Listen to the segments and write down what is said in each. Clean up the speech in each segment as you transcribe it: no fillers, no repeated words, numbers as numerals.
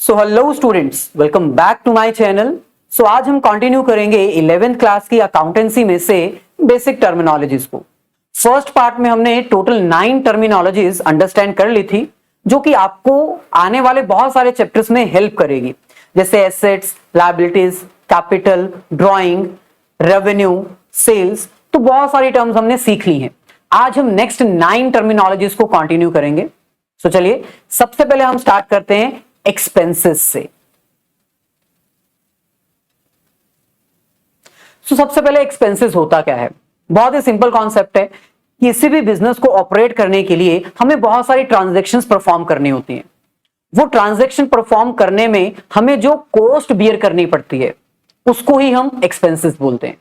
So hello students, welcome back to my channel. So आज हम continue करेंगे 11th class की अकाउंटेंसी में से बेसिक टर्मिनोलॉजीज को। फर्स्ट पार्ट में हमने टोटल 9 टर्मिनोलॉजीज अंडरस्टैंड कर ली थी, जो कि आपको आने वाले बहुत सारे चैप्टर्स में हेल्प करेगी, जैसे assets, liabilities, capital, drawing, revenue, sales. तो बहुत सारी टर्म्स हमने सीख ली हैं। आज हम नेक्स्ट 9 टर्मिनोलॉजीज को कंटिन्यू करेंगे। सो चलिए सबसे पहले हम स्टार्ट करते हैं एक्सपेंसेस से। सबसे पहले एक्सपेंसेस होता क्या है? बहुत ही सिंपल कॉन्सेप्ट है। किसी भी बिजनेस को ऑपरेट करने के लिए हमें बहुत सारी ट्रांजैक्शंस परफॉर्म करनी होती हैं। वो ट्रांजैक्शन परफॉर्म करने में हमें जो कॉस्ट बियर करनी पड़ती है उसको ही हम एक्सपेंसेस बोलते हैं।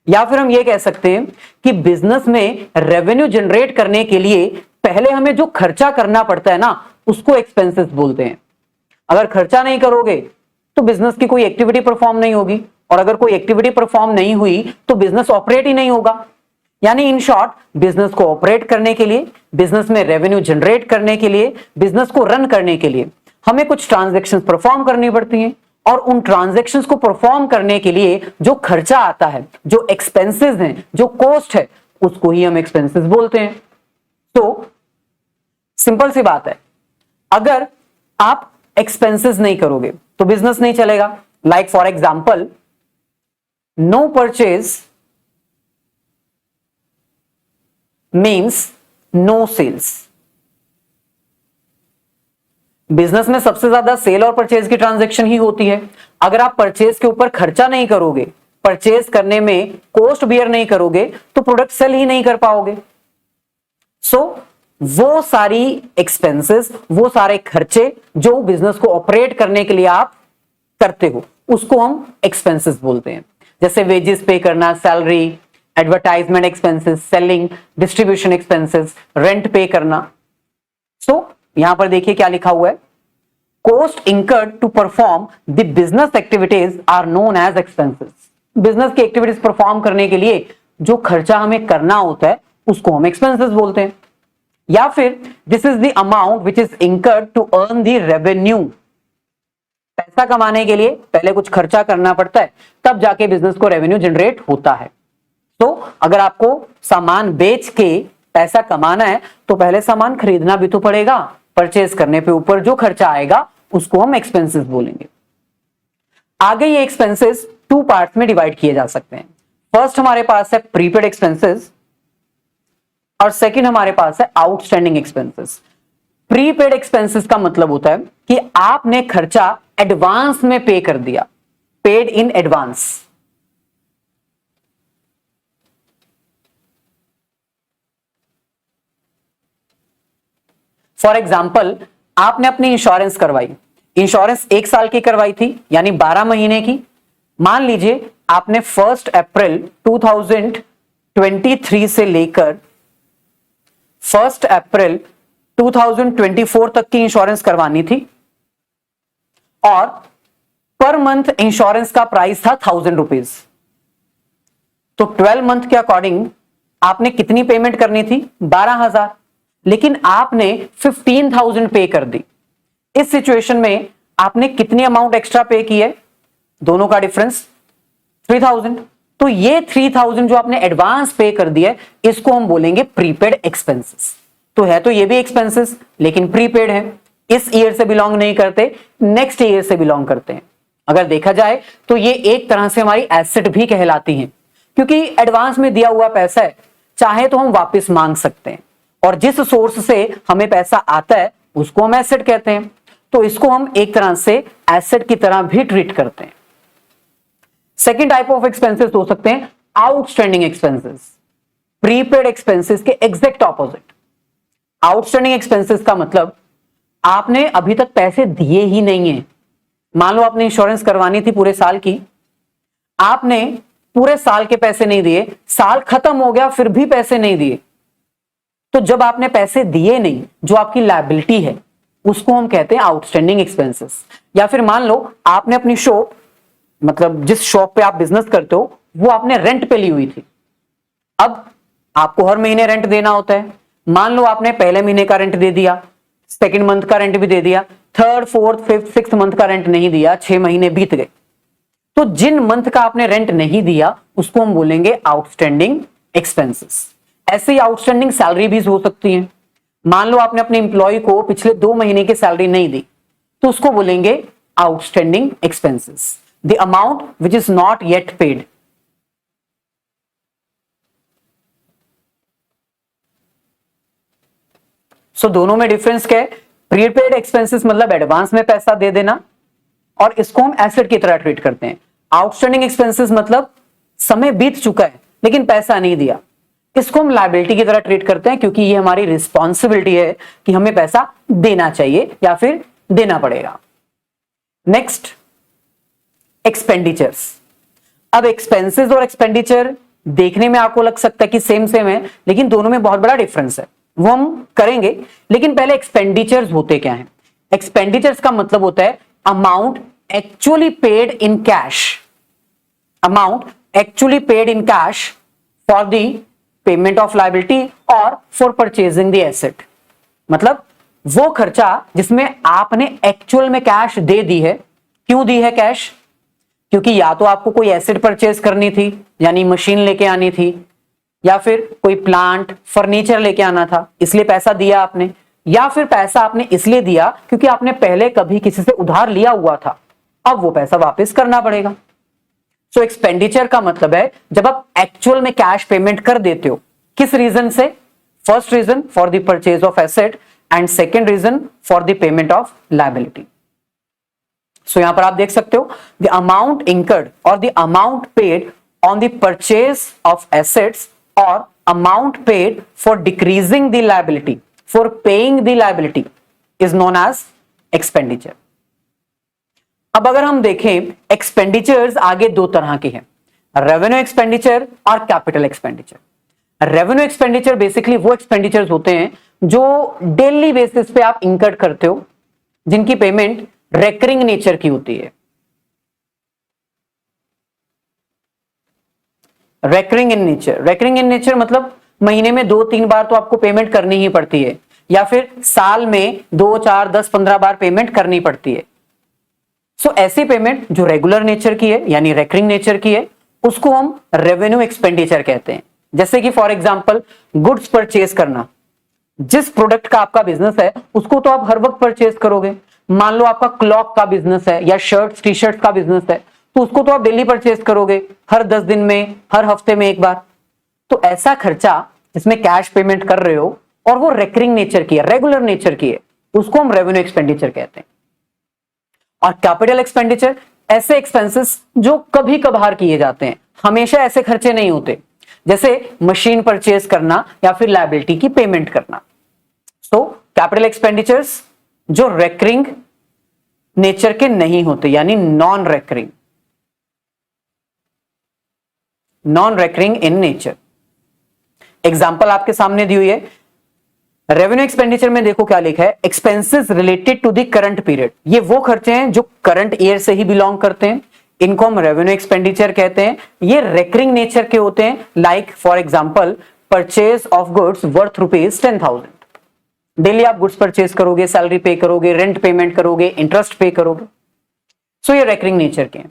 या फिर हम ये कह सकते हैं कि बिजनेस में रेवेन्यू जनरेट करने के लिए पहले हमें जो खर्चा करना पड़ता है ना, उसको एक्सपेंसेस बोलते हैं। अगर खर्चा नहीं करोगे तो बिजनेस की कोई एक्टिविटी परफॉर्म नहीं होगी, और अगर कोई एक्टिविटी परफॉर्म नहीं हुई तो बिजनेस ऑपरेट ही नहीं होगा। यानी इन शॉर्ट, बिजनेस को ऑपरेट करने के लिए, बिजनेस में रेवेन्यू जनरेट करने के लिए, बिजनेस को रन करने के लिए हमें कुछ ट्रांजैक्शंस परफॉर्म करनी पड़ती हैं, और उन ट्रांजैक्शंस को परफॉर्म करने के लिए जो खर्चा आता है, जो एक्सपेंसेस हैं, जो कॉस्ट है, उसको ही हम एक्सपेंसेस बोलते हैं। तो सिंपल सी बात है, अगर आप एक्सपेंसेस नहीं करोगे तो बिजनेस नहीं चलेगा। Like for example, no purchase means no sales. Business में सबसे ज्यादा सेल और परचेज की ट्रांजैक्शन ही होती है। अगर आप परचेज के ऊपर खर्चा नहीं करोगे, परचेज करने में कॉस्ट बियर नहीं करोगे, तो प्रोडक्ट सेल ही नहीं कर पाओगे। वो सारी एक्सपेंसेस, वो सारे खर्चे जो बिजनेस को ऑपरेट करने के लिए आप करते हो, उसको हम एक्सपेंसेस बोलते हैं। जैसे वेजेस पे करना, salary, advertisement expenses, selling, distribution expenses, rent pay करना। यहां पर देखिए क्या लिखा हुआ है, cost incurred to perform the business activities are known as expenses. Business की एक्टिविटीज परफॉर्म करने के लिए जो खर्चा हमें करना होता है उसको हम एक्सपेंसेस बोलते हैं। या फिर this is the amount which is incurred to earn the revenue. पैसा कमाने के लिए पहले कुछ खर्चा करना पड़ता है, तब जाके बिजनेस को रेवेन्यू जनरेट होता है। तो अगर आपको सामान बेच के पैसा कमाना है तो पहले सामान खरीदना भी तो पड़ेगा। परचेज करने पे ऊपर जो खर्चा आएगा उसको हम एक्सपेंसेस बोलेंगे। आगे ये एक्सपेंसेस 2 पार्ट्स में डिवाइड किए जा सकते हैं। फर्स्ट हमारे पास है प्रीपेड एक्सपेंसेस, और सेकंड हमारे पास है आउटस्टैंडिंग एक्सपेंसेस। प्रीपेड एक्सपेंसेस का मतलब होता है कि आपने खर्चा एडवांस में पे कर दिया, paid in advance. For example, आपने अपनी इंश्योरेंस करवाई। इंश्योरेंस 1 साल की करवाई थी, यानी 12 महीने की। मान लीजिए आपने 1 अप्रैल 2023 से लेकर 1 अप्रैल 2024 तक की इंश्योरेंस करवानी थी, और पर मंथ इंश्योरेंस का प्राइस था 1000 रुपीज। तो 12 मंथ के अकॉर्डिंग आपने कितनी पेमेंट करनी थी? 12,000। लेकिन आपने 15,000 पे कर दी। इस सिचुएशन में आपने कितनी अमाउंट एक्स्ट्रा पे की है? दोनों का डिफरेंस 3,000। तो ये 3,000 जो आपने एडवांस पे कर दिया है, इसको हम बोलेंगे प्रीपेड एक्सपेंसेस। तो है तो ये भी एक्सपेंसेस, लेकिन प्रीपेड है। इस ईयर से बिलोंग नहीं करते, नेक्स्ट ईयर से बिलोंग करते हैं। अगर देखा जाए तो ये एक तरह से हमारी एसेट भी कहलाती हैं, क्योंकि एडवांस में दिया हुआ पैसा है, चाहे तो हम वापस मांग सकते हैं, और जिस सोर्स से हमें पैसा आता है उसको हम एसेट कहते हैं। तो इसको हम एक तरह से एसेट की तरह भी ट्रीट करते हैं। सेकेंड टाइप ऑफ एक्सपेंसेस हो सकते हैं आउटस्टैंडिंग एक्सपेंसेस। प्रीपेड एक्सपेंसेस के एग्जैक्ट ऑपोजिट। आउटस्टैंडिंग एक्सपेंसेस का मतलब आपने अभी तक पैसे दिए ही नहीं है। मान लो आपने इंश्योरेंस करवानी थी पूरे साल की, आपने पूरे साल के पैसे नहीं दिए, साल खत्म हो गया फिर भी पैसे नहीं दिए। तो जब आपने पैसे दिए नहीं, जो आपकी लायबिलिटी है, उसको हम कहते हैं आउटस्टैंडिंग एक्सपेंसेस। या फिर मान लो आपने अपनी शॉप, मतलब जिस शॉप पे आप बिजनेस करते हो, वो आपने रेंट पे ली हुई थी। अब आपको हर महीने रेंट देना होता है। मान लो आपने पहले महीने का रेंट दे दिया, सेकंड मंथ का रेंट भी दे दिया, third fourth fifth six month का रेंट नहीं दिया, 6 महीने बीत गए, तो जिन मंथ का आपने रेंट नहीं दिया उसको हम बोलेंगे आउटस्टैंडिंग एक्सपेंसेस। ऐसे ही आउटस्टैंडिंग सैलरी भी हो सकती है। मान लो आपने अपने इंप्लॉय को पिछले 2 महीने की सैलरी नहीं दी, तो उसको बोलेंगे outstanding expenses, the amount which is not yet paid. So दोनों में डिफरेंस क्या है? प्रीपेड एक्सपेंसेस मतलब एडवांस में पैसा दे देना, और इसको हम एसेट की तरह ट्रीट करते हैं। आउटस्टैंडिंग एक्सपेंसेस मतलब समय बीत चुका है लेकिन पैसा नहीं दिया, इसको हम लायबिलिटी की तरह ट्रीट करते हैं, क्योंकि ये हमारी रिस्पॉन्सिबिलिटी है कि हमें पैसा देना चाहिए या फिर देना पड़ेगा। Next, expenditures. अब एक्सपेंसेस और एक्सपेंडिचर देखने में आपको लग सकता है कि सेम सेम है, लेकिन दोनों में बहुत बड़ा डिफरेंस है, वो हम करेंगे। लेकिन पहले एक्सपेंडिचर्स होते क्या हैं? एक्सपेंडिचर्स का मतलब होता है amount actually paid in cash, amount actually paid in cash for the payment of liability और फॉर परचेजिंग द एसेट। मतलब वो खर्चा जिसमें आपने एक्चुअल में कैश दे दी है। क्यों दी है कैश? क्योंकि या तो आपको कोई एसेट परचेज करनी थी, यानी मशीन लेके आनी थी, या फिर कोई प्लांट फर्नीचर लेके आना था, इसलिए पैसा दिया आपने, या फिर पैसा आपने इसलिए दिया क्योंकि आपने पहले कभी किसी से उधार लिया हुआ था, अब वो पैसा वापस करना पड़ेगा। सो एक्सपेंडिचर का मतलब है जब आप एक्चुअल में कैश पेमेंट कर देते हो। किस रीजन से? First reason for the purchase of asset and second reason for the payment of liability. So यहां पर आप देख सकते हो द अमाउंट इंकर्ड और the amount paid on the purchase of assets और amount paid for decreasing the liability, for paying the liability is known as expenditure. अब अगर हम देखें एक्सपेंडिचर्स आगे दो तरह के हैं, रेवेन्यू एक्सपेंडिचर और capital expenditure. Revenue expenditure basically वो एक्सपेंडिचर्स होते हैं जो डेली बेसिस पे आप इंकर्ड करते हो, जिनकी पेमेंट रेकरिंग नेचर की होती है। Recurring in nature, recurring in nature मतलब महीने में 2-3 बार तो आपको पेमेंट करनी ही पड़ती है, या फिर साल में 2, 4, 10, 15 बार पेमेंट करनी पड़ती है। सो ऐसी पेमेंट जो रेगुलर नेचर की है यानी रेकरिंग नेचर की है, उसको हम रेवेन्यू एक्सपेंडिचर कहते हैं। जैसे कि फॉर एग्जांपल गुड्स परचेज करना, जिस प्रोडक्ट का आपका बिजनेस है उसको तो आप हर वक्त परचेज करोगे। मान लो आपका क्लॉक का बिजनेस है या शर्ट्स टी शर्ट्स का बिजनेस है, तो उसको तो आप डेली परचेज करोगे, हर 10 दिन में, हर हफ्ते में एक बार। तो ऐसा खर्चा जिसमें कैश पेमेंट कर रहे हो और वो रेकरिंग नेचर की है, रेगुलर नेचर की है, उसको हम रेवेन्यू एक्सपेंडिचर कहते हैं। और कैपिटल एक्सपेंडिचर ऐसे एक्सपेंसेस जो कभी कभार किए जाते हैं, हमेशा ऐसे खर्चे नहीं होते, जैसे मशीन परचेज करना या फिर लायबिलिटी की पेमेंट करना। सो कैपिटल एक्सपेंडिचर्स जो रेकरिंग नेचर के नहीं होते, यानी non recurring, non recurring in nature. Example आपके सामने दी हुई है। रेवेन्यू एक्सपेंडिचर में देखो क्या लिखा है, expenses related to the current period. ये वो खर्चे हैं जो करंट ईयर से ही बिलोंग करते हैं, इनको हम रेवेन्यू एक्सपेंडिचर कहते हैं। ये रेकरिंग नेचर के होते हैं, like for example purchase of goods worth ₹10,000। Daily आप गुड्स परचेज करोगे, सैलरी पे करोगे, रेंट पेमेंट करोगे, इंटरेस्ट पे करोगे। सो ये रेकरिंग नेचर के हैं।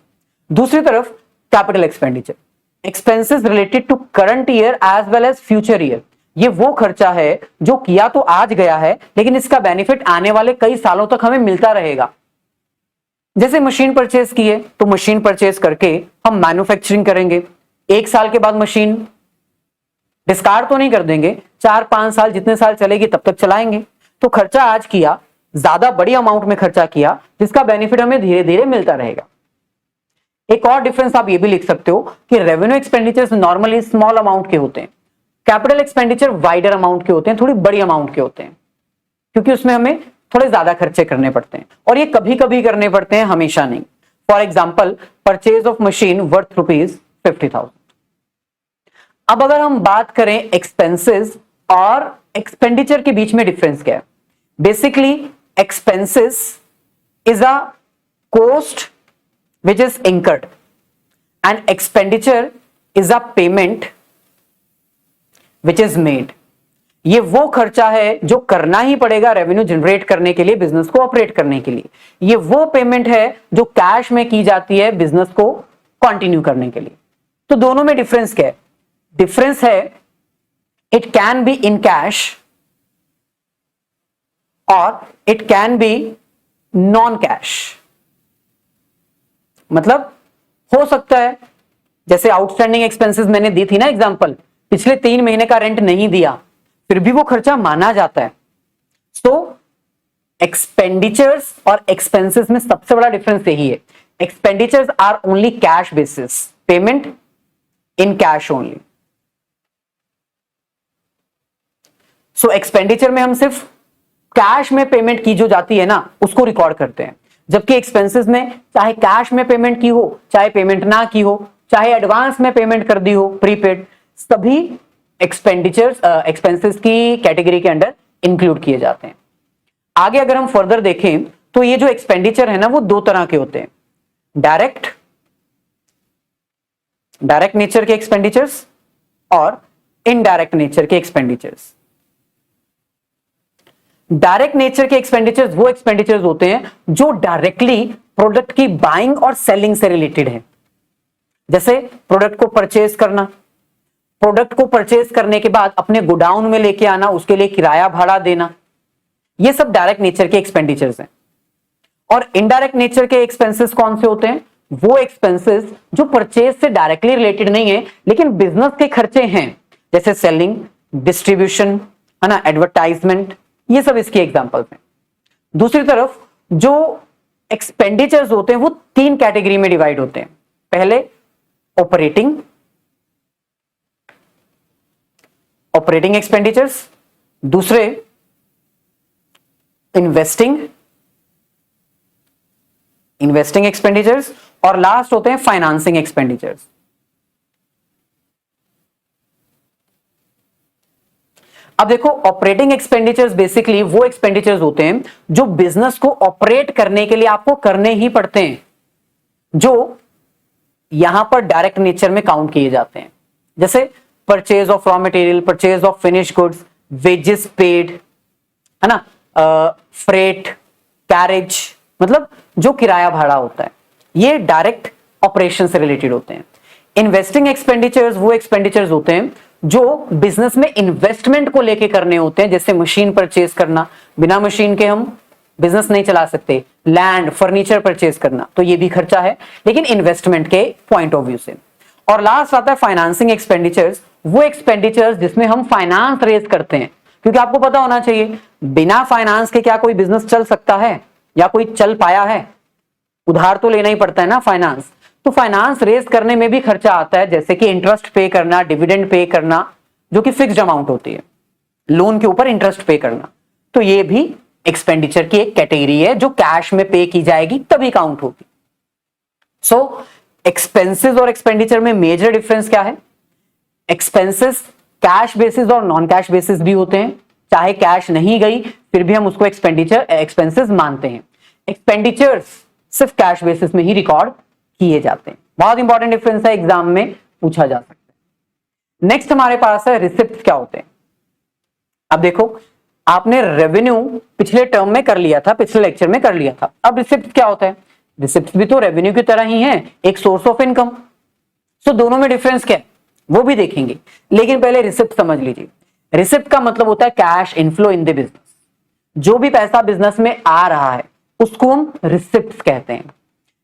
दूसरी तरफ capital expenditure, expenses related to current year as well as future year. ये वो खर्चा है जो किया तो आज गया है, लेकिन इसका बेनिफिट आने वाले कई सालों तक हमें मिलता रहेगा। जैसे मशीन परचेज की है, तो मशीन परचेज करके हम मैन्युफैक्चरिंग करेंगे, 1 साल के बाद मशीन डिस्कार्ड तो नहीं कर देंगे, 4-5 साल जितने साल चलेगी तब तक चलाएंगे। तो खर्चा आज किया, ज्यादा बड़ी अमाउंट में खर्चा किया, जिसका बेनिफिट हमें धीरे धीरे मिलता रहेगा। एक और डिफरेंस आप ये भी लिख सकते हो कि revenue expenditures normally small amount के होते हैं, कैपिटल एक्सपेंडिचर वाइडर अमाउंट के होते हैं, थोड़ी बड़ी अमाउंट के होते हैं, क्योंकि उसमें हमें थोड़े ज्यादा खर्चे करने पड़ते हैं, और ये कभी कभी करने पड़ते हैं, हमेशा नहीं। For example purchase of machine worth ₹50,000। अब अगर हम बात करें एक्सपेंसेस और एक्सपेंडिचर के बीच में डिफरेंस क्या है, basically expenses is a cost which is incurred and expenditure is a payment which is made। ये वो खर्चा है जो करना ही पड़ेगा रेवेन्यू जनरेट करने के लिए, बिजनेस को ऑपरेट करने के लिए। ये वो पेमेंट है जो कैश में की जाती है बिजनेस को कंटिन्यू करने के लिए। तो दोनों में डिफरेंस क्या है? डिफरेंस है it can be in cash और it can be non cash. मतलब हो सकता है जैसे आउटस्टैंडिंग एक्सपेंसेस मैंने दी थी ना एग्जांपल, पिछले 3 महीने का रेंट नहीं दिया, फिर भी वो खर्चा माना जाता है। सो एक्सपेंडिचर्स और एक्सपेंसेस में सबसे बड़ा डिफरेंस यही है, expenditures are only cash basis, payment in cash only. So expenditure में हम सिर्फ कैश में पेमेंट की जो जाती है ना उसको रिकॉर्ड करते हैं, जबकि एक्सपेंसेस में चाहे कैश में पेमेंट की हो, चाहे पेमेंट ना की हो, चाहे एडवांस में पेमेंट कर दी हो प्रीपेड, सभी एक्सपेंडिचर्स एक्सपेंसेस की कैटेगरी के अंडर इंक्लूड किए जाते हैं। आगे अगर हम फर्दर देखें तो ये जो एक्सपेंडिचर है ना वो 2 तरह के होते हैं, डायरेक्ट नेचर के एक्सपेंडिचर्स और इनडायरेक्ट नेचर के एक्सपेंडिचर्स। डायरेक्ट नेचर के एक्सपेंडिचर्स वो एक्सपेंडिचर्स होते हैं जो डायरेक्टली प्रोडक्ट की बाइंग और सेलिंग से रिलेटेड है। जैसे प्रोडक्ट को परचेज करना, प्रोडक्ट को परचेज करने के बाद अपने गोडाउन में लेके आना, उसके लिए किराया भाड़ा देना, ये सब डायरेक्ट नेचर के एक्सपेंडिचर्स हैं। और इनडायरेक्ट नेचर के एक्सपेंसेस कौन से होते हैं? वो एक्सपेंसेस जो परचेज से डायरेक्टली रिलेटेड नहीं है लेकिन बिजनेस के खर्चे हैं, जैसे सेलिंग, डिस्ट्रीब्यूशन, है ना, एडवर्टाइजमेंट, ये सब इसके एग्जांपल्स हैं। दूसरी तरफ जो एक्सपेंडिचर्स होते हैं वो 3 कैटेगरी में डिवाइड होते हैं। पहले ऑपरेटिंग एक्सपेंडिचर्स, दूसरे इन्वेस्टिंग एक्सपेंडिचर्स और लास्ट होते हैं फाइनेंसिंग एक्सपेंडिचर्स। अब देखो ऑपरेटिंग एक्सपेंडिचर्स बेसिकली वो एक्सपेंडिचर्स होते हैं जो बिजनेस को ऑपरेट करने के लिए आपको करने ही पड़ते हैं, जो यहां पर डायरेक्ट नेचर में काउंट किए जाते हैं। जैसे purchase of raw material, purchase of finish goods, wages paid, है ना, फ्रेट, कैरेज, मतलब जो किराया भाड़ा होता है, ये डायरेक्ट ऑपरेशन से रिलेटेड होते हैं। इन्वेस्टिंग एक्सपेंडिचर्स वो एक्सपेंडिचर्स होते हैं जो बिजनेस में इन्वेस्टमेंट को लेके करने होते हैं, जैसे मशीन परचेज करना, बिना मशीन के हम बिजनेस नहीं चला सकते, लैंड, फर्नीचर परचेज करना, तो ये भी खर्चा है लेकिन इन्वेस्टमेंट के पॉइंट ऑफ व्यू से। और लास्ट आता है फाइनेंसिंग एक्सपेंडिचर्स, वो एक्सपेंडिचर्स जिसमें हम फाइनेंस रेज करते हैं, क्योंकि आपको पता होना चाहिए बिना फाइनेंस के क्या कोई बिजनेस चल सकता है या कोई चल पाया है? उधार तो लेना ही पड़ता है ना फाइनेंस। तो फाइनेंस रेज करने में भी खर्चा आता है, जैसे कि इंटरेस्ट पे करना, डिविडेंड पे करना, जो कि फिक्स्ड अमाउंट होती है, लोन के ऊपर इंटरेस्ट पे करना, तो ये भी एक्सपेंडिचर की एक कैटेगरी है जो कैश में पे की जाएगी तभी काउंट होगी। सो एक्सपेंसेस और एक्सपेंडिचर में मेजर डिफरेंस क्या है? एक्सपेंसेस कैश बेसिस और नॉन कैश बेसिस भी होते हैं, चाहे कैश नहीं गई फिर भी हम उसको एक्सपेंसेस मानते हैं। एक्सपेंडिचर्स सिर्फ कैश बेसिस में ही रिकॉर्ड किए जाते हैं। बहुत इंपॉर्टेंट डिफरेंस है, एग्जाम में पूछा जा सकता है। नेक्स्ट हमारे पास है रिसिप्ट क्या होते हैं। अब देखो आपने रेवेन्यू पिछले टर्म में कर लिया था, पिछले लेक्चर में कर लिया था। अब रिसिप्ट क्या होता है? रिसिप्ट भी तो रेवेन्यू की तरह ही है, एक सोर्स ऑफ इनकम। सो दोनों में डिफरेंस क्या है वो भी देखेंगे, लेकिन पहले रिसिप्ट समझ लीजिए। रिसिप्ट का मतलब होता है cash inflow in the business. जो भी पैसा बिजनेस में आ रहा है उसको हम रिसिप्ट कहते हैं।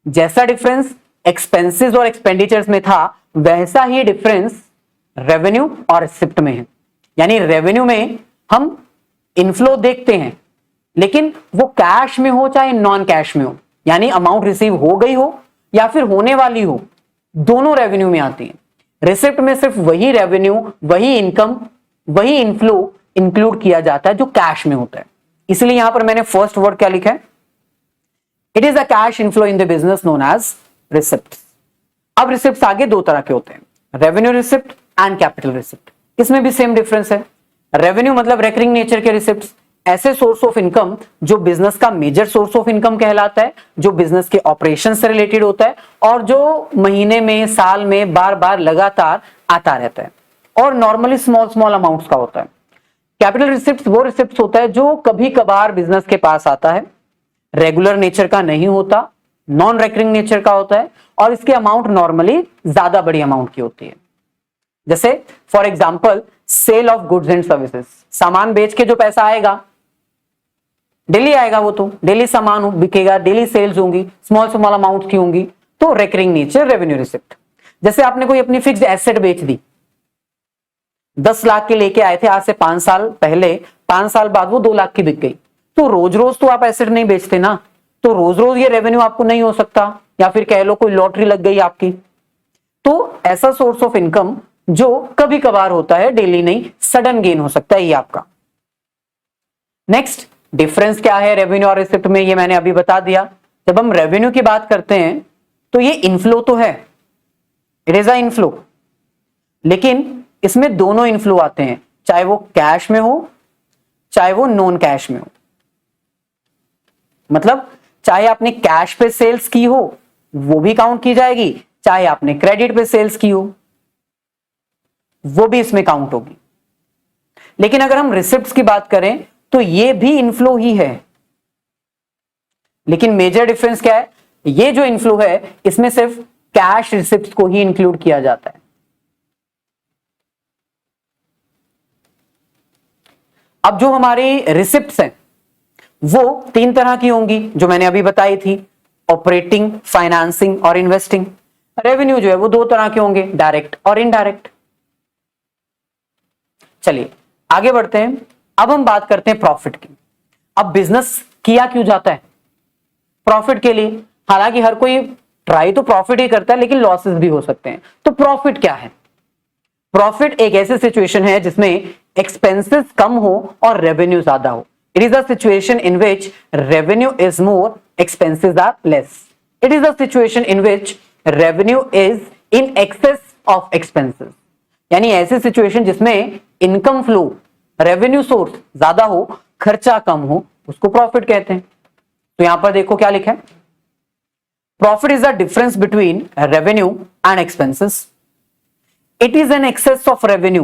जैसा डिफरेंस एक्सपेंसेस और एक्सपेंडिचर्स में था वैसा ही डिफरेंस रेवेन्यू और रिसिप्ट में है। यानी रेवेन्यू में हम इनफ्लो देखते हैं लेकिन वो कैश में हो चाहे नॉन कैश में हो, यानी अमाउंट रिसीव हो गई हो या फिर होने वाली हो, दोनों रेवेन्यू में आती है। रिसिप्ट में सिर्फ वही रेवेन्यू, वही इनकम, वही इनफ्लो इंक्लूड किया जाता है जो कैश में होता है। इसलिए यहां पर मैंने फर्स्ट वर्ड क्या लिखा है? It is a cash inflow in the business known as receipt. अब रिसिप्ट आगे 2 तरह के होते हैं, revenue receipt and capital receipt. इसमें भी सेम डिफरेंस है। रेवेन्यू मतलब रेकरिंग नेचर के रिसिप्ट, ऐसे सोर्स ऑफ इनकम जो बिजनेस का मेजर सोर्स ऑफ इनकम कहलाता है, जो बिजनेस के ऑपरेशन से रिलेटेड होता है और जो महीने में, साल में बार बार लगातार आता रहता है और नॉर्मली स्मॉल अमाउंट्स का होता है। कैपिटल रिसिप्ट वो रिसिप्ट होता है जो कभी कभार बिजनेस के पास आता है, रेगुलर नेचर का नहीं होता, नॉन रेकरिंग नेचर का होता है, और इसकी अमाउंट नॉर्मली ज्यादा बड़ी अमाउंट की होती है। जैसे for example sale of goods and services, सामान बेच के जो पैसा आएगा डेली आएगा, वो तो डेली सामान बिकेगा, डेली सेल्स होंगी, स्मॉल स्मॉल अमाउंट की होंगी, तो रेकरिंग नेचर रेवेन्यू रिसिप्ट। जैसे आपने कोई अपनी फिक्स्ड एसेट बेच दी, 10 लाख के लेके आए थे आज से 5 साल पहले, 5 साल बाद वो 2 लाख की बिक गई, तो रोज रोज तो आप एसेट नहीं बेचते ना, तो रोज रोज ये रेवेन्यू आपको नहीं हो सकता, या फिर कह लो कोई लॉटरी लग गई आपकी। तो ऐसा सोर्स ऑफ इनकम जो कभी कभार होता है, डेली नहीं, सडन गेन हो सकता है ये आपका। नेक्स्ट, डिफरेंस क्या है रेवेन्यू और रिसिप्ट में, ये मैंने अभी बता दिया। जब हम रेवेन्यू की बात करते हैं तो ये इनफ्लो तो है, इट इज अ इनफ्लो, लेकिन इसमें दोनों इनफ्लो आते हैं, चाहे वो कैश में हो चाहे वो नॉन कैश में हो। मतलब चाहे आपने कैश पे सेल्स की हो वो भी काउंट की जाएगी, चाहे आपने क्रेडिट पे सेल्स की हो वो भी इसमें काउंट होगी। लेकिन अगर हम रिसिप्ट्स की बात करें तो ये भी इनफ्लो ही है, लेकिन मेजर डिफरेंस क्या है, ये जो इनफ्लो है इसमें सिर्फ कैश रिसिप्ट्स को ही इंक्लूड किया जाता है। अब जो हमारी रिसिप्ट्स हैं वो 3 तरह की होंगी जो मैंने अभी बताई थी, ऑपरेटिंग, फाइनेंसिंग और इन्वेस्टिंग। रेवेन्यू जो है वो 2 तरह के होंगे, डायरेक्ट और इनडायरेक्ट। चलिए आगे बढ़ते हैं। अब हम बात करते हैं प्रॉफिट की। अब बिजनेस किया क्यों जाता है? प्रॉफिट के लिए। हालांकि हर कोई ट्राई तो प्रॉफिट ही करता है, लेकिन लॉसेस भी हो सकते हैं। तो प्रॉफिट क्या है? प्रॉफिट एक ऐसी सिचुएशन है जिसमें एक्सपेंसेस कम हो और रेवेन्यू ज्यादा हो। It is a situation in which revenue is more, expenses are less. It is a situation in which revenue is in excess of expenses. यानी ऐसी सिचुएशन जिसमें इनकम फ्लो, रेवेन्यू सोर्स ज्यादा हो, खर्चा कम हो, उसको प्रॉफिट कहते हैं। तो यहां पर देखो क्या लिखा है, profit is the difference between revenue and expenses. It is an excess of revenue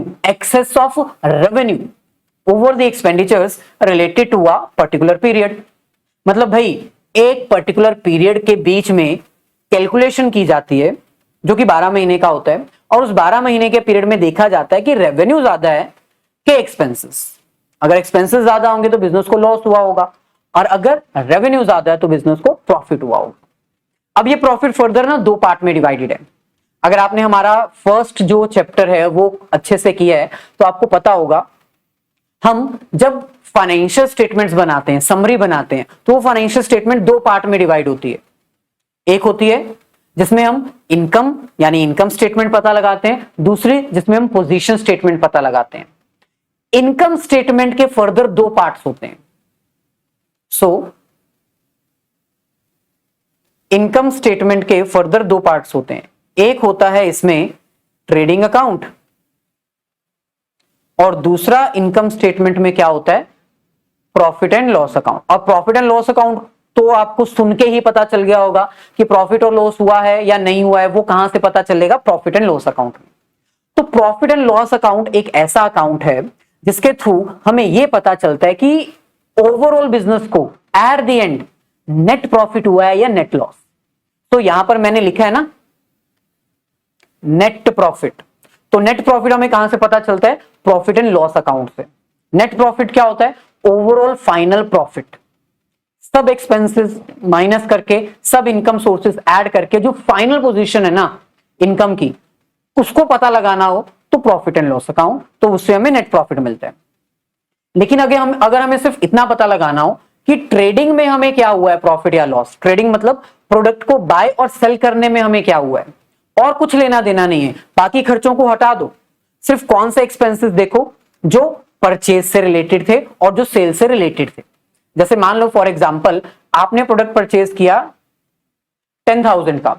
over the expenditures related to a particular period। मतलब भाई एक पर्टिकुलर पीरियड के बीच में कैलकुलेशन की जाती है जो कि 12 महीने का होता है, और उस 12 महीने के पीरियड में देखा जाता है कि रेवेन्यू ज्यादा है कि एक्सपेंसेस। अगर एक्सपेंसेस ज्यादा होंगे तो बिजनेस को लॉस हुआ होगा, और अगर रेवेन्यू ज्यादा है तो बिजनेस को प्रॉफिट हुआ होगा। अब ये प्रॉफिट फर्दर ना 2 पार्ट में डिवाइडेड है। अगर आपने हमारा फर्स्ट जो चैप्टर है वो अच्छे से किया है तो आपको पता होगा, हम जब फाइनेंशियल स्टेटमेंट्स बनाते हैं, समरी बनाते हैं, तो वो फाइनेंशियल स्टेटमेंट 2 पार्ट में डिवाइड होती है। एक होती है जिसमें हम इनकम यानी इनकम स्टेटमेंट पता लगाते हैं, दूसरी जिसमें हम पोजीशन स्टेटमेंट पता लगाते हैं। इनकम स्टेटमेंट के फर्दर 2 पार्ट्स होते हैं। इनकम स्टेटमेंट के फर्दर 2 पार्ट्स होते हैं। एक होता है इसमें ट्रेडिंग अकाउंट, और दूसरा इनकम स्टेटमेंट में क्या होता है, प्रॉफिट एंड लॉस अकाउंट। और प्रॉफिट एंड लॉस अकाउंट तो आपको सुन के ही पता चल गया होगा कि प्रॉफिट और लॉस हुआ है या नहीं हुआ है, वो कहां से पता चलेगा, प्रॉफिट एंड लॉस अकाउंट में। तो प्रॉफिट एंड लॉस अकाउंट एक ऐसा अकाउंट है जिसके थ्रू हमें यह पता चलता है कि ओवरऑल बिजनेस को at the end net profit हुआ है या नेट लॉस। तो यहां पर मैंने लिखा है ना नेट प्रॉफिट। तो नेट प्रॉफिट हमें कहां से पता चलता है, प्रॉफिट एंड लॉस अकाउंट से। नेट प्रॉफिट क्या होता है, ओवरऑल फाइनल प्रॉफिट, सब एक्सपेंसेस माइनस करके, सब इनकम सोर्सेस ऐड करके जो फाइनल पोजीशन है ना इनकम की, उसको पता लगाना हो तो प्रॉफिट एंड लॉस अकाउंट, तो उससे हमें नेट प्रॉफिट मिलता है। लेकिन अगर हमें सिर्फ इतना पता लगाना हो कि ट्रेडिंग में हमें क्या हुआ है, प्रॉफिट या लॉस, ट्रेडिंग मतलब प्रोडक्ट को बाय और सेल करने में हमें क्या हुआ है, और कुछ लेना देना नहीं है, बाकी खर्चों को हटा दो, सिर्फ कौन से एक्सपेंसेस देखो जो परचेज से रिलेटेड थे और जो सेल से रिलेटेड थे। जैसे मान लो फॉर एग्जांपल आपने प्रोडक्ट परचेज किया 10,000 का,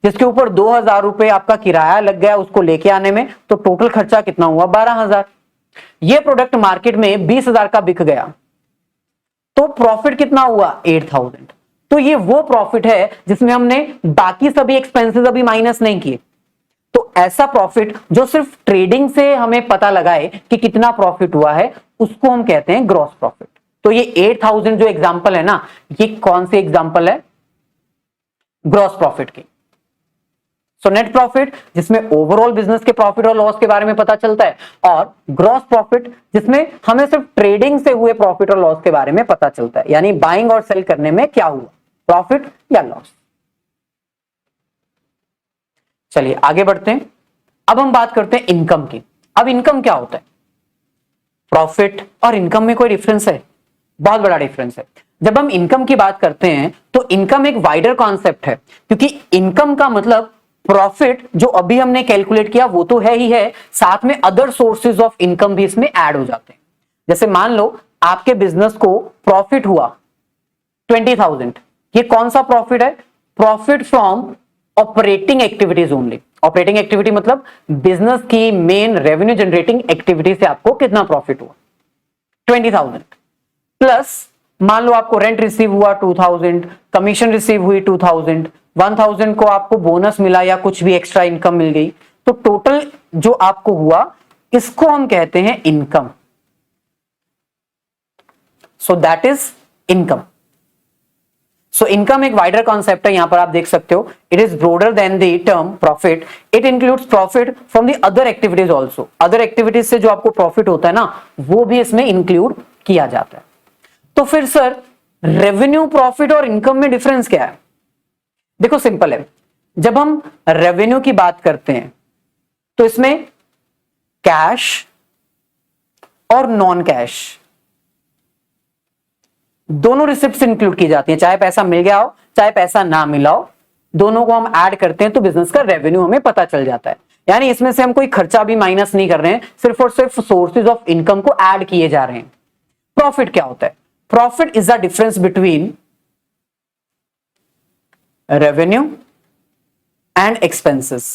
जिसके ऊपर 2,000 रुपए आपका किराया लग गया उसको लेके आने में, तो टोटल खर्चा कितना हुआ, 12,000। ये प्रोडक्ट मार्केट में 20,000 का बिक गया, तो प्रॉफिट कितना हुआ, 8,000। तो ये वो प्रॉफिट है जिसमें हमने बाकी सभी एक्सपेंसेस अभी माइनस नहीं किए, तो ऐसा प्रॉफिट जो सिर्फ ट्रेडिंग से हमें पता लगाए कि कितना प्रॉफिट हुआ है, उसको हम कहते हैं ग्रॉस प्रॉफिट। तो ये 8000 जो एग्जांपल है ना, ये कौन सी एग्जांपल है? ग्रॉस प्रॉफिट की। सो नेट प्रॉफिट जिसमें ओवरऑल बिजनेस के प्रॉफिट और लॉस के बारे में पता चलता है, और ग्रॉस प्रॉफिट जिसमें हमें सिर्फ ट्रेडिंग से हुए प्रॉफिट और लॉस के बारे में पता चलता है, यानी बाइंग और सेल करने में क्या हुआ, प्रॉफिट या लॉस। चलिए आगे बढ़ते हैं। अब हम बात करते हैं इनकम की। अब इनकम क्या होता है? प्रॉफिट और इनकम में कोई डिफरेंस है? बहुत बड़ा डिफरेंस है। जब हम इनकम की बात करते हैं तो इनकम एक वाइडर कॉन्सेप्ट है, क्योंकि इनकम का मतलब प्रॉफिट जो अभी हमने कैलकुलेट किया वो तो है ही है, साथ में अदर सोर्सेज ऑफ इनकम भी इसमें ऐड हो जाते हैं। जैसे मान लो आपके बिजनेस को प्रॉफिट हुआ 20,000, ये कौन सा प्रॉफिट है? Profit from operating activities only. Operating activity मतलब बिजनेस की मेन रेवेन्यू जनरेटिंग एक्टिविटी से आपको कितना प्रॉफिट हुआ? 20,000 प्लस मान लो आपको रेंट रिसीव हुआ 2000, कमीशन रिसीव हुई 2000, 1000 को आपको बोनस मिला या कुछ भी एक्स्ट्रा इनकम मिल गई, तो टोटल जो आपको हुआ इसको हम कहते हैं income. So that is income. So income एक वाइडर कॉन्सेप्ट है, यहां पर आप देख सकते हो, it is broader then the term profit. It includes profit from the other activities also. Other activities से जो आपको प्रॉफिट होता है ना, वो भी इसमें इंक्लूड किया जाता है। तो फिर सर रेवेन्यू, प्रॉफिट और इनकम में डिफरेंस क्या है? देखो सिंपल है, जब हम रेवेन्यू की बात करते हैं तो इसमें कैश और नॉन कैश दोनों रिसिप्ट्स इंक्लूड की जाती हैं, चाहे पैसा मिल गया हो चाहे पैसा ना मिला हो, दोनों को हम ऐड करते हैं तो बिजनेस का रेवेन्यू हमें पता चल जाता है। यानी इसमें से हम कोई खर्चा भी माइनस नहीं कर रहे हैं, सिर्फ और सिर्फ सोर्सेज ऑफ इनकम को ऐड किए जा रहे हैं। प्रॉफिट क्या होता है? Profit is the difference between revenue and expenses.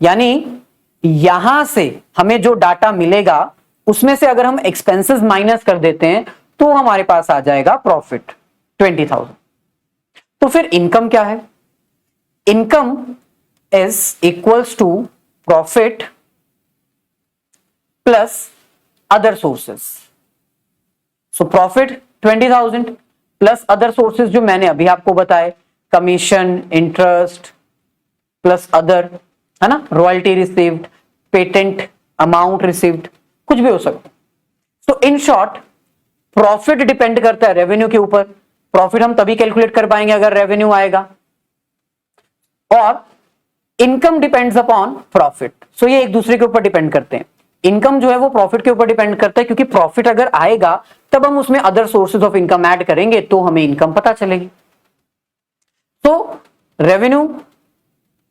यानी यहां से हमें जो डाटा मिलेगा उसमें से अगर हम एक्सपेंसेस माइनस कर देते हैं तो हमारे पास आ जाएगा प्रॉफिट 20,000। तो फिर इनकम क्या है? Income is equals to profit plus other sources. So profit 20,000 plus other sources जो मैंने अभी आपको बताए, कमीशन, इंटरेस्ट प्लस अदर, है ना, royalty received, patent amount received, कुछ भी हो सकता है। तो इन शॉर्ट प्रॉफिट डिपेंड करता है रेवेन्यू के ऊपर। प्रॉफिट हम तभी कैलकुलेट कर पाएंगे अगर रेवेन्यू आएगा, और इनकम डिपेंड्स अपॉन प्रॉफिट। सो ये एक दूसरे के ऊपर डिपेंड करते हैं। इनकम जो है वो प्रॉफिट के ऊपर डिपेंड करता है, क्योंकि प्रॉफिट अगर आएगा तब हम उसमें other sources of income add करेंगे तो हमें इनकम पता चलेगी। तो रेवेन्यू,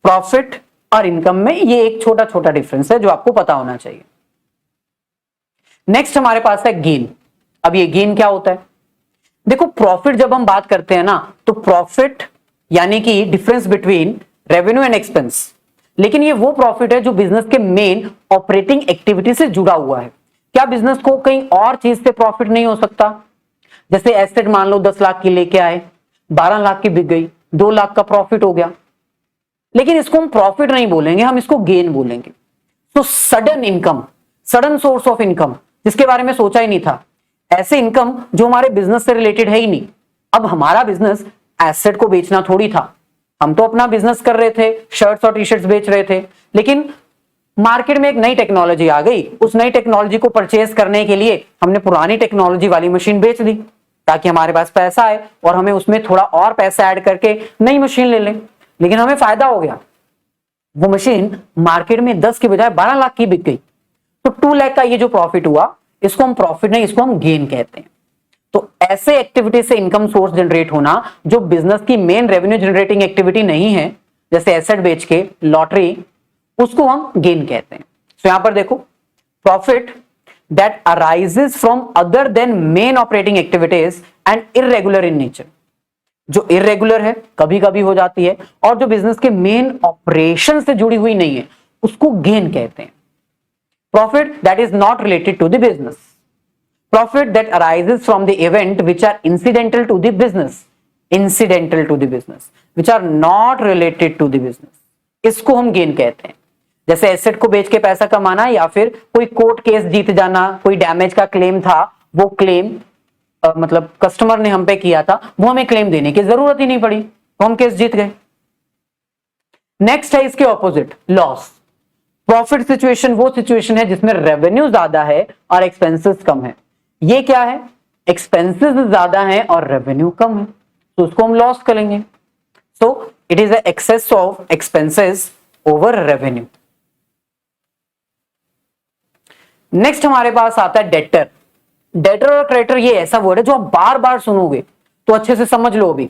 प्रॉफिट और इनकम में ये एक छोटा छोटा डिफरेंस है जो आपको पता होना चाहिए। नेक्स्ट हमारे पास है गेन। अब ये गेन क्या होता है? देखो प्रॉफिट जब हम बात करते हैं ना, तो प्रॉफिट यानी कि difference between revenue and expense, लेकिन ये वो प्रॉफिट है जो बिजनेस के मेन ऑपरेटिंग एक्टिविटी से जुड़ा हुआ है। क्या बिजनेस को कहीं और चीज से प्रॉफिट नहीं हो सकता? जैसे एसेट मान लो 10 लाख की लेके आए, 12 लाख की बिक गई, 2 लाख का प्रॉफिट हो गया, लेकिन इसको हम प्रॉफिट नहीं बोलेंगे, हम इसको गेन बोलेंगे। तो sudden income, sudden source of income जिसके बारे में सोचा ही नहीं था, ऐसे इनकम जो हमारे बिजनेस से रिलेटेड है ही नहीं। अब हमारा बिजनेस एसेट को बेचना थोड़ी था, हम तो अपना बिजनेस कर रहे थे, शर्ट्स और टी शर्ट्स बेच रहे थे, लेकिन मार्केट में एक नई टेक्नोलॉजी आ गई, उस नई टेक्नोलॉजी को परचेज करने के लिए हमने पुरानी टेक्नोलॉजी वाली मशीन बेच दी ताकि हमारे पास पैसा आए और हमें उसमें थोड़ा और पैसा ऐड करके नई मशीन ले लें। लेकिन हमें फायदा हो गया, वो मशीन मार्केट में 10 की बजाय 12 लाख की बिक गई, तो 2 लाख का ये जो प्रॉफिट हुआ इसको हम प्रॉफिट नहीं, इसको हम गेन कहते हैं। तो ऐसे एक्टिविटी से इनकम सोर्स जनरेट होना जो बिजनेस की मेन रेवेन्यू जनरेटिंग एक्टिविटी नहीं है, जैसे एसेट बेच के, लॉटरी, उसको हम गेन कहते हैं। तो यहां पर देखो, profit that arises from other than main operating activities and irregular in nature. जो इररेगुलर है, कभी कभी हो जाती है, और जो बिजनेस के मेन ऑपरेशन से जुड़ी हुई नहीं है, उसको गेन कहते हैं। Profit that is not related to the business. Profit that arises from the event which are incidental to the business. incidental to the business, which are not related to the business, इसको हम gain कहते हैं। जैसे asset को बेच के पैसा कमाना, या फिर कोई कोर्ट केस जीत जाना, कोई डैमेज का क्लेम था, वो क्लेम मतलब कस्टमर ने हम पे किया था, वो हमें क्लेम देने की जरूरत ही नहीं पड़ी, तो हम केस जीत गए। नेक्स्ट है इसके ऑपोजिट, लॉस। प्रॉफिट सिचुएशन वो सिचुएशन है जिसमें रेवेन्यू ज्यादा है और एक्सपेंसेस कम है। ये क्या है, एक्सपेंसेस ज्यादा है और रेवेन्यू कम है, तो उसको हम लॉस करेंगे। So it is excess of expenses over revenue. Next हमारे पास आता है डेटर। डेटर और क्रेडिटर ये ऐसा वर्ड है जो आप बार बार सुनोगे, तो अच्छे से समझ लो। अभी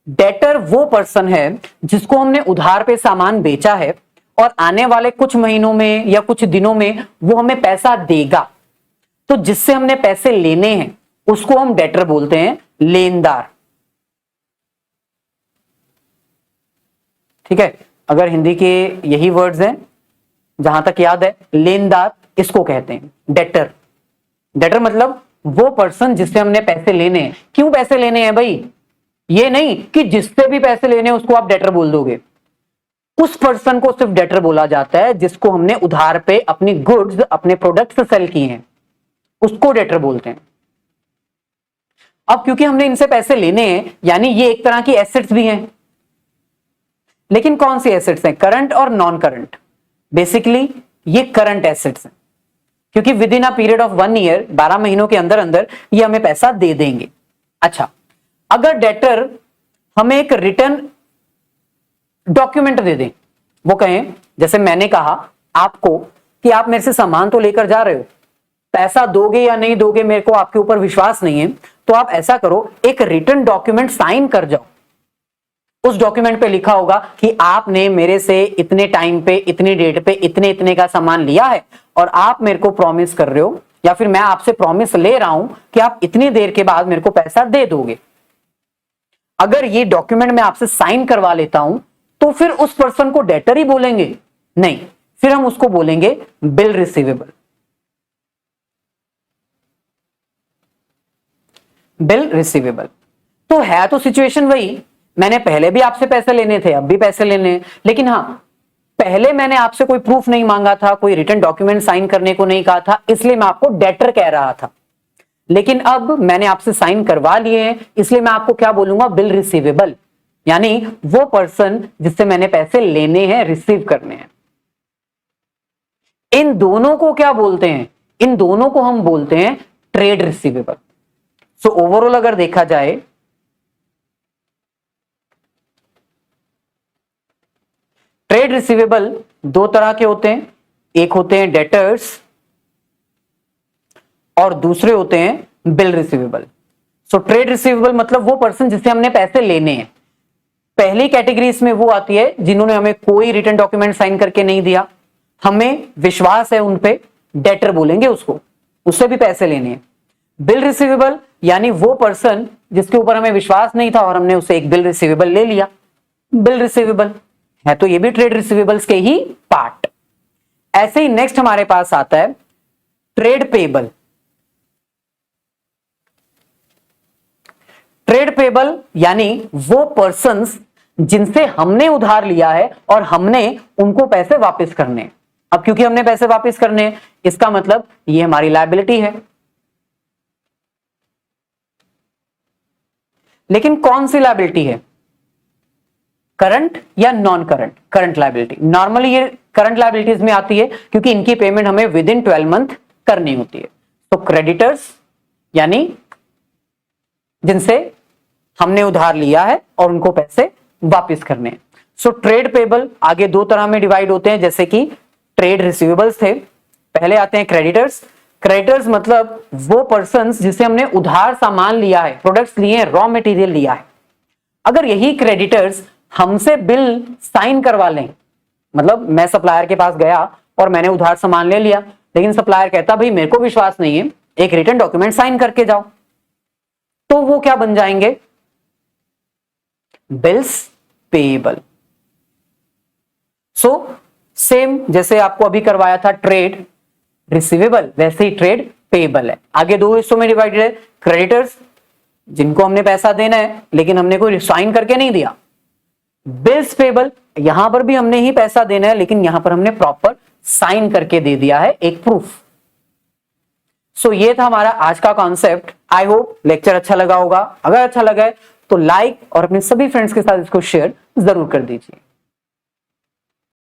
डेटर वो पर्सन है जिसको हमने उधार पे सामान बेचा है और आने वाले कुछ महीनों में या कुछ दिनों में वो हमें पैसा देगा, तो जिससे हमने पैसे लेने हैं उसको हम डेटर बोलते हैं, लेनदार। ठीक है, अगर हिंदी के यही वर्ड्स हैं जहां तक याद है, लेनदार इसको कहते हैं डेटर। डेटर मतलब वो पर्सन जिससे हमने पैसे लेने हैं। क्यों पैसे लेने हैं भाई, ये नहीं कि जिससे भी पैसे लेने हैं उसको आप डेटर बोल दोगे। उस पर्सन को सिर्फ डेटर बोला जाता है जिसको हमने उधार पे अपनी गुड्स, अपने प्रोडक्ट्स सेल किए हैं, उसको डेटर बोलते हैं। अब क्योंकि हमने इनसे पैसे लेने हैं, यानी ये एक तरह की एसेट्स भी हैं। लेकिन कौन सी एसेट्स हैं, करंट और नॉन करंट? बेसिकली ये करंट एसेट्स हैं, क्योंकि with in a period of 1 year, 12 महीनों के अंदर अंदर ये हमें पैसा दे देंगे। अच्छा, अगर डेटर हमें एक रिटर्न डॉक्यूमेंट दे दें, वो कहें जैसे मैंने कहा आपको कि आप मेरे से सामान तो लेकर जा रहे हो, पैसा दोगे या नहीं दोगे मेरे को आपके ऊपर विश्वास नहीं है, तो आप ऐसा करो, एक रिटर्न डॉक्यूमेंट साइन कर जाओ। उस डॉक्यूमेंट पे लिखा होगा कि आपने मेरे से इतने टाइम पे, इतनी डेट पे, इतने इतने का सामान लिया है और आप मेरे को प्रॉमिस कर रहे हो, या फिर मैं आपसे प्रॉमिस ले रहा हूं कि आप इतनी देर के बाद मेरे को पैसा दे दोगे। अगर ये डॉक्यूमेंट मैं आपसे साइन करवा लेता हूं, तो फिर उस पर्सन को डेटर ही बोलेंगे? नहीं, फिर हम उसको बोलेंगे बिल रिसीवेबल। बिल रिसीवेबल तो है तो सिचुएशन वही, मैंने पहले भी आपसे पैसे लेने थे, अब भी पैसे लेने हैं, लेकिन हाँ, पहले मैंने आपसे कोई प्रूफ नहीं मांगा था, कोई रिटर्न डॉक्यूमेंट साइन करने को नहीं कहा था, इसलिए मैं आपको डेटर कह रहा था। लेकिन अब मैंने आपसे साइन करवा लिए हैं, इसलिए मैं आपको क्या बोलूंगा, बिल रिसीवेबल, यानी वो पर्सन जिससे मैंने पैसे लेने हैं, रिसीव करने हैं। इन दोनों को क्या बोलते हैं, इन दोनों को हम बोलते हैं ट्रेड रिसीवेबल। सो ओवरऑल अगर देखा जाए, ट्रेड रिसीवेबल दो तरह के होते हैं, एक होते हैं डेटर्स और दूसरे होते हैं bill receivable. So trade receivable मतलब वो पर्सन जिससे हमने पैसे लेने हैं। पहली कैटेगरी इसमें वो आती है जिन्होंने हमें कोई रिटर्न डॉक्यूमेंट साइन करके नहीं दिया, हमें विश्वास है उन पे, डेटर बोलेंगे उसको, उससे भी पैसे लेने हैं। बिल रिसीवेबल यानी वो पर्सन जिसके ऊपर हमें विश्वास नहीं था और हमने उसे एक बिल रिसीवेबल ले लिया, बिल रिसीवेबल है, तो ये भी ट्रेड रिसीवेबल्स के ही पार्ट। ऐसे ही नेक्स्ट हमारे पास आता है ट्रेड पेबल। ट्रेड पेबल यानी वो पर्सन्स जिनसे हमने उधार लिया है और हमने उनको पैसे वापस करने हैं। अब क्योंकि हमने पैसे वापस करने हैं, इसका मतलब ये हमारी लायबिलिटी है। लेकिन कौन सी लायबिलिटी है, करंट या non current? Current liability. Normally ये करंट लायबिलिटीज में आती है क्योंकि इनकी पेमेंट हमें विद इन 12 मंथ करनी होती है। तो क्रेडिटर्स यानी जिनसे हमने उधार लिया है और उनको पैसे वापस करने हैं। सो ट्रेड पेबल आगे दो तरह में डिवाइड होते हैं, जैसे कि ट्रेड रिसीवेबल्स थे, पहले आते हैं क्रेडिटर्स। क्रेडिटर्स मतलब वो पर्सन्स जिससे हमने उधार सामान लिया है, प्रोडक्ट्स लिए हैं, रॉ मटेरियल लिया है। अगर यही क्रेडिटर्स हमसे बिल साइन करवा लें, मतलब मैं सप्लायर के पास गया और मैंने उधार सामान ले लिया, लेकिन सप्लायर कहता भाई मेरे को विश्वास नहीं है, एक रिटर्न डॉक्यूमेंट साइन करके जाओ, तो वो क्या बन जाएंगे, बिल्स पेएबल। सो सेम जैसे आपको अभी करवाया था ट्रेड रिसीवेबल, वैसे ही ट्रेड पेएबल है। आगे दो हिस्सों में डिवाइडेड है, क्रेडिटर्स जिनको हमने पैसा देना है लेकिन हमने कोई साइन करके नहीं दिया। बिल्स पेबल, यहां पर भी हमने ही पैसा देना है लेकिन यहां पर हमने प्रॉपर साइन करके दे दिया है, एक प्रूफ। सो ये था हमारा आज का कॉन्सेप्ट। आई होप लेक्चर अच्छा लगा होगा। अगर अच्छा लगा है तो लाइक और अपने सभी फ्रेंड्स के साथ इसको शेयर जरूर कर दीजिए।